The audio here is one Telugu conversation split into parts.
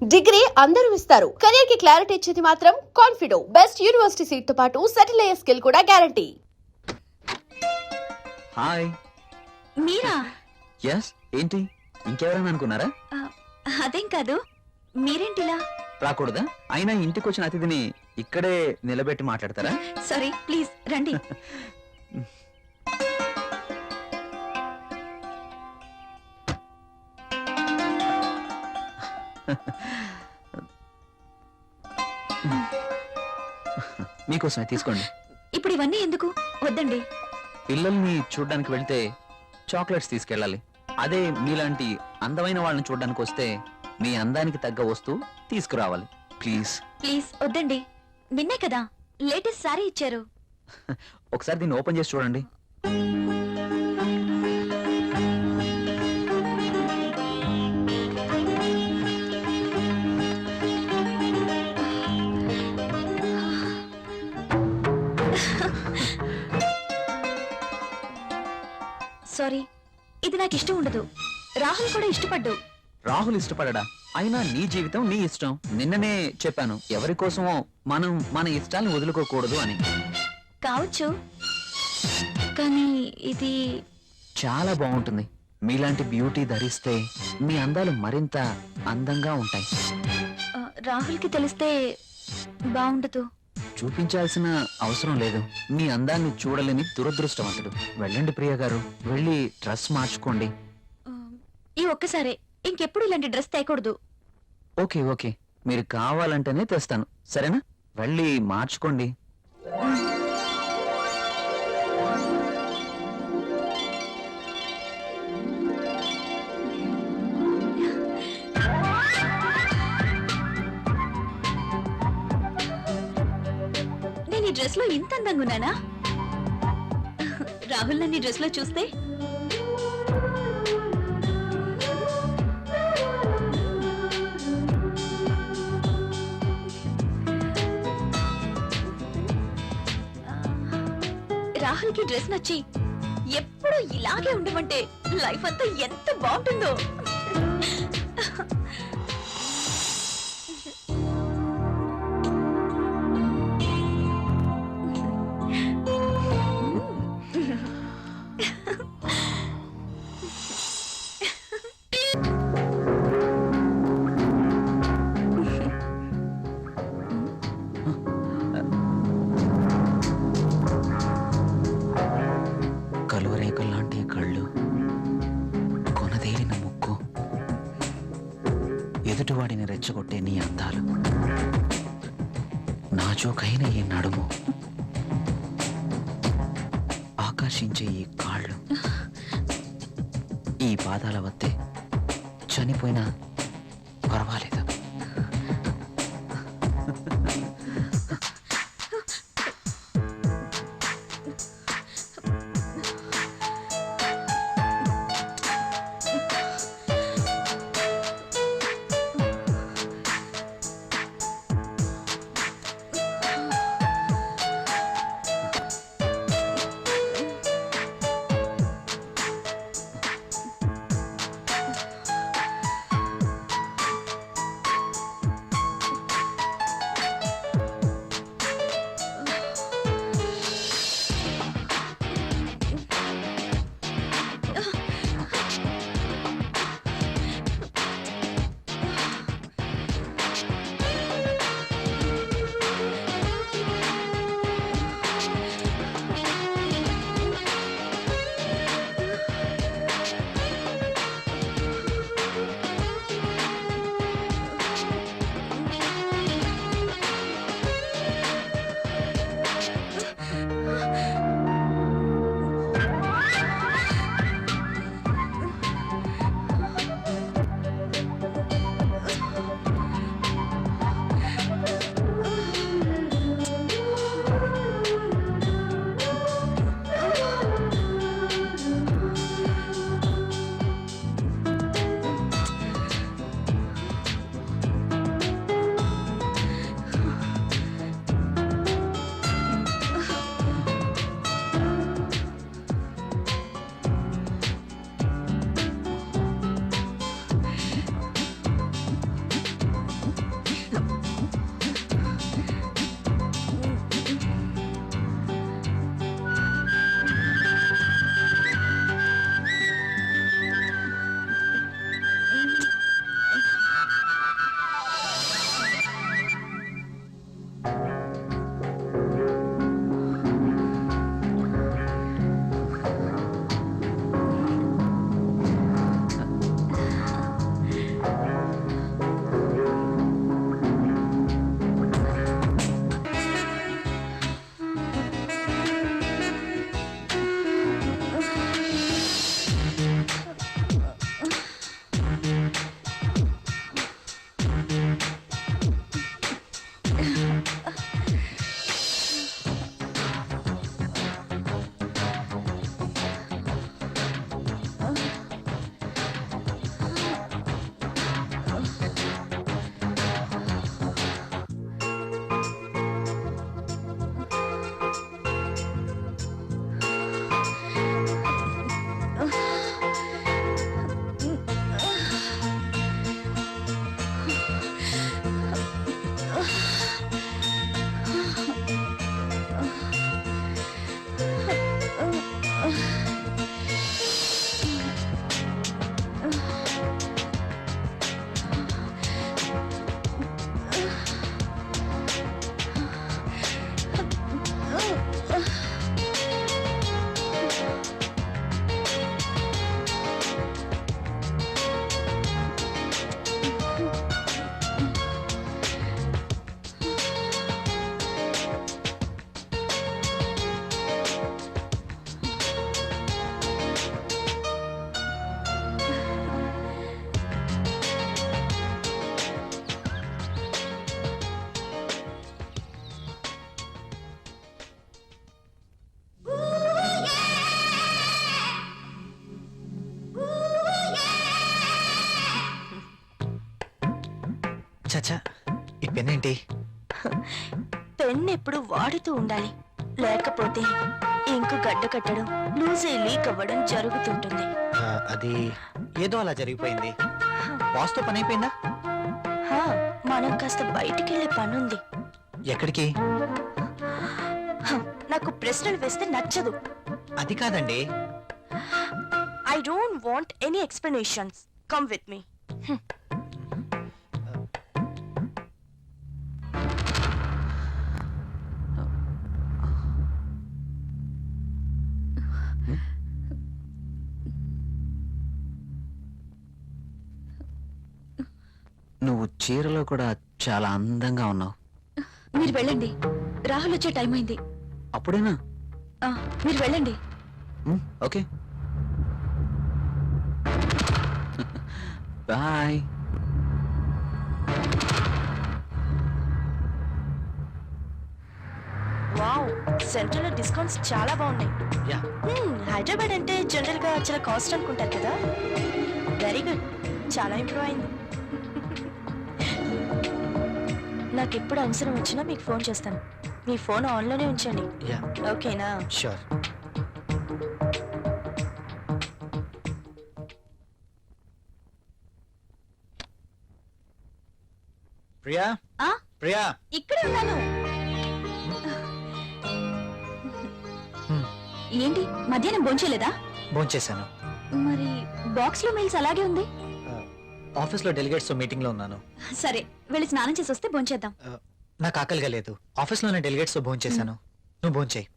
డిగ్రీ అందరూ ఇస్తారు. కెరీర్ కి క్లారిటీ ఇచ్చేది మాత్రం కాన్ఫిడో. బెస్ట్ యూనివర్సిటీ సీట్ తో పాటు సెటిల్ అయ్యే స్కిల్ కూడా గ్యారంటీ. హాయ్. మీరా? ఎస్. ఏంటి ఇంకెవరైనా అనుకున్నారా? అదేం కాదు, మీరేంటిలా? రాకూడదా? అయినా ఇంటికి వచ్చిన అతిథిని ఇక్కడే నిలబెట్టి మాట్లాడతారా? సారీ, ప్లీజ్ రండి. మీకోసమే తీసుకోండి. ఇప్పుడు ఇవన్నీ ఎందుకు? వద్దండి. పిల్లల్ని చూడ్డానికి వెళ్తే చాక్లెట్స్ తీసుకెళ్ళాలి. అదే మీలాంటి అందమైన వాళ్ళని చూడ్డానికి వస్తే మీ అందానికి తగ్గ వస్తువు తీసుకురావాలి. ప్లీజ్ ప్లీజ్ వద్దండి. నిన్నే కదా లేటెస్ట్ సారీ ఇచ్చారు. ఒకసారి దీన్ని ఓపెన్ చేసి చూడండి. సారీ, ఇది నాకు ఇష్టం ఉండదు. రాహుల్ కూడా ఇష్టపడ్డు. రాహుల్ ఇష్టపడడా? అయినా నీ జీవితం నీ ఇష్టం. నిన్ననే చెప్పాను, ఎవరి కోసమో మనం మన ఇష్టాలను వదులుకోకూడదు అని. కావచ్చు, కానీ ఇది చాలా బాగుంటుంది. మీలాంటి బ్యూటీ ధరిస్తే మీ అందాలు మరింత అందంగా ఉంటాయి. రాహుల్కి తెలిస్తే బాగుండదు. చూపించాల్సిన అవసరం లేదు. మీ అందాన్ని చూడలేని దురదృష్టవంతుడు. వెళ్ళండి ప్రియ గారు, వెళ్ళి డ్రెస్ మార్చుకోండి. ఈ ఒక్కసారే, ఇంకెప్పుడు ఇలాంటి డ్రెస్ తేకూడదు. ఓకే ఓకే, మీరు కావాలంటేనే తెస్తాను, సరేనా? వెళ్ళి మార్చుకోండి. నేను ఈ డ్రెస్ లో ఇంత అందంగా ఉన్నానా? రాహుల్ నన్ను ఈ డ్రెస్ లో చూస్తే రాహుల్ కి డ్రెస్ నచ్చి ఎప్పుడు ఇలాగే ఉండమంటే లైఫ్ అంతా ఎంత బాగుంటుందో. కలువరేకుల్లాంటి కళ్ళు, కొనదేలిన ముక్కు, ఎదుటివాడిని రెచ్చగొట్టే నీ అందాలు, నాజూకైన ఈ నడుము, ఆకర్షించే ఈ కాళ్ళు, ఈ పాదాల వత్తే చనిపోయినా పర్వాలేదు. చచ్చా ఈ పెన్ ఏంటి? పెన్ ఎప్పుడు వాడుతూ ఉండాలి, లేకపోతే ఇంకు గడ్డ కట్టడం, లూజ్ అయి లీక్ అవ్వడం జరుగుతుంటుంది. అది ఏదో అలా జరిగిపోయింది. బాస్తో పని అయిపోయిందా? హా, మనం కాస్త బయటికి వెళ్ళే పనుంది. ఎక్కడికి? నాకు ప్రశ్నలు వేస్తే నచ్చదు. అది కాదండి. I don't want any explanations. Come with me. నువ్వు చీరలో కూడా చాలా అందంగా ఉన్నావు. మీరు వెళ్ళండి, రాహుల్ వచ్చే టైం అయింది. అప్పుడేనా? మీరు వెళ్ళండి. Okay bye. వావ్, సెంట్రల్ లో డిస్కౌంట్స్ చాలా బాగున్నాయి. యా. హైదరాబాద్ అంటే జనరల్ గా చాలా కాస్ట్ అనుకుంటారు కదా. వెరీ గుడ్, చాలా ఇంప్రూవ్ అయింది. నాకు ఎప్పుడు అవసరం వచ్చినా మీకు ఫోన్ చేస్తాను. మీ ఫోన్ ఆన్లోనే ఉంచండి, యా ఓకేనా? షూర్. ప్రియా, ప్రియా, ఇక్కడే ఉన్నాను. ఏంటి మధ్యాహ్నం భోంచేలేదా? భోంచేశాను. మరి బాక్స్ లో మెయిల్స్ అలాగే ఉంది. ఆఫీస్లో డెలిగేట్స్ మీటింగ్ లో ఉన్నాను. సరే, వెళ్ళి స్నానం చేసి వస్తే భోంచేద్దాం. నాకు ఆకలిగా లేదు. ఆఫీస్లోనే డెలిగేట్స్ తో భోంచేశాను. నువ్వు భోంచేయి.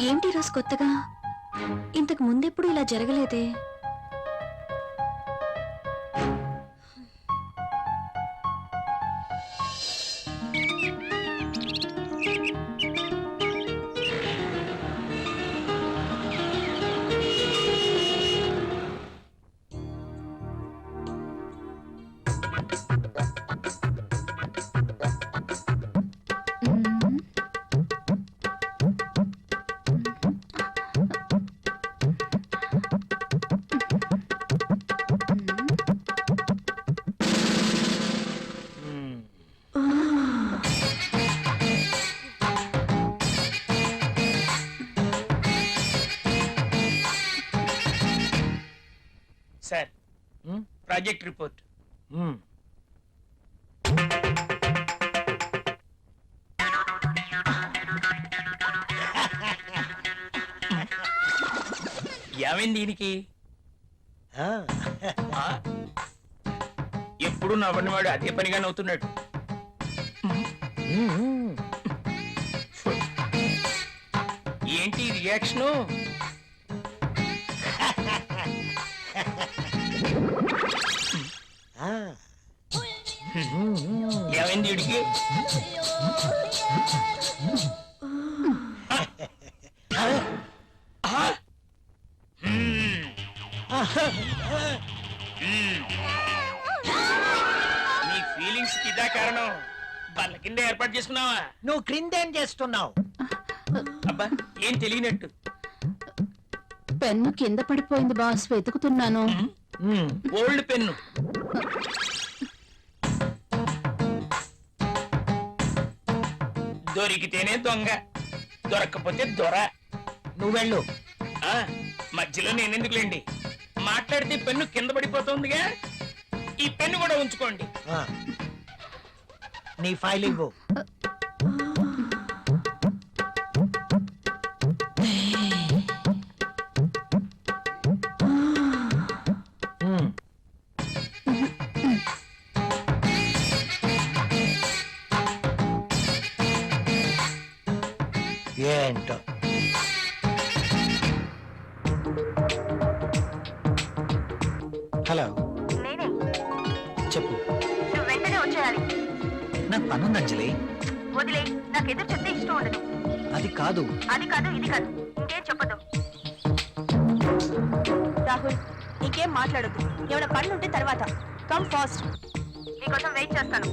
ఏంటి రోజు కొత్తగా? ఇంతకు ముందెప్పుడు ఇలా జరగలేదే. Sir, project report. ఏమైంది దీనికి? ఎప్పుడు నవ్వనివాడు అదే పనిగా నవ్వుతున్నాడు. ఏంటి రియాక్షను? ఏమైంది వీడికి? నీ ఫీలింగ్స్ కి ఇదా కారణం? బల్ల కింద ఏర్పాటు చేసుకున్నావా? నువ్వు క్రిందేం చేస్తున్నావు? అబ్బా, ఏం తెలియనట్టు. పెన్ను కింద పడిపోయింది బాస్, వెతుకుతున్నాను. Old pen. దొరికితేనే దొంగ, దొరక్కపోతే దొర. నువ్వు వెళ్ళు. మధ్యలో నేనెందుకులేండి, మాట్లాడితే పెన్ను కింద పడిపోతుందిగా. ఈ పెన్ను కూడా ఉంచుకోండి. నీ ఫైల్ ఇవ్వు. ఏంటో హలో, నేనే. చెప్పు. నువ్వు వెంటనే వచ్చేయాలి. నాకు పనుంది అంజలి. వదిలే, నాకు ఎదురు చెప్తే ఇష్టం ఉండదు. అది కాదు. అది కాదు, ఇది కాదు, ఇంకేం చెప్పదు. రాహుల్, ఇంకేం మాట్లాడొద్దు. ఏమైనా పనులు ఉంటే తర్వాత. కమ్ ఫాస్ట్, నీకోసం వెయిట్ చేస్తాను.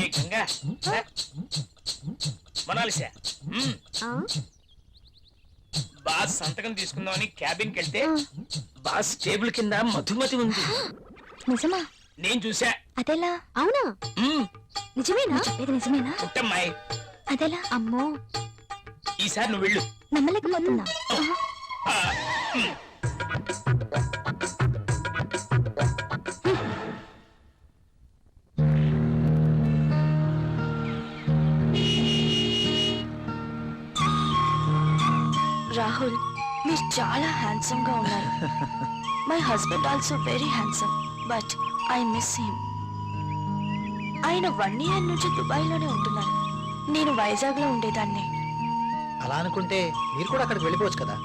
ఏ గంగా, మొనాలిసా బాస్ సంతకం తీసుకుందామని క్యాబిన్కి వెళ్తే బాస్ టేబుల్ కింద మధుమతి ఉంది. నిజమా? నేను చూసా. అదెలా? అవునా? మ్మ్. నిజమేనా? ఇది నిజమేనా? పుట్టమ్మాయి, అదెలా? అమ్మో, ఈసారి నువ్వు వెళ్ళు. నమ్మలేకపోతున్నా. ఆ, మ్మ్. రాహుల్, మీరు చాలా హ్యాండ్సమ్ గా ఉన్నారు. My husband also very handsome, but I miss him. ఆయన 1 year నుంచి దుబాయ్ లోనే ఉంటున్నారు. నేను వైజాగ్ లో ఉండేదాన్ని. అలా అనుకుంటే మీరు కూడా అక్కడికి వెళ్ళిపోవచ్చు కదా.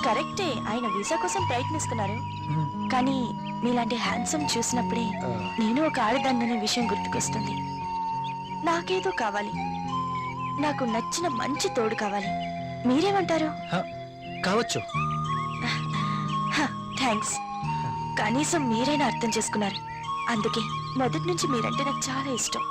కరెక్టే, ఆయన వీసా కోసం ప్రయత్నిస్తున్నారు. కానీ మీలాంటి హ్యాండ్సమ్ చూసినప్పుడే నేను ఒక ఆడదాన్ననే విషయం గుర్తుకొస్తుంది. నాకేదో కావాలి, నాకు నచ్చిన మంచి తోడు కావాలి. మీరేమంటారు? కావచ్చు. థ్యాంక్స్, కనీసం మీరైనా అర్థం చేసుకున్నారు. అందుకే మొదటి నుంచి మీరంటే నాకు చాలా ఇష్టం.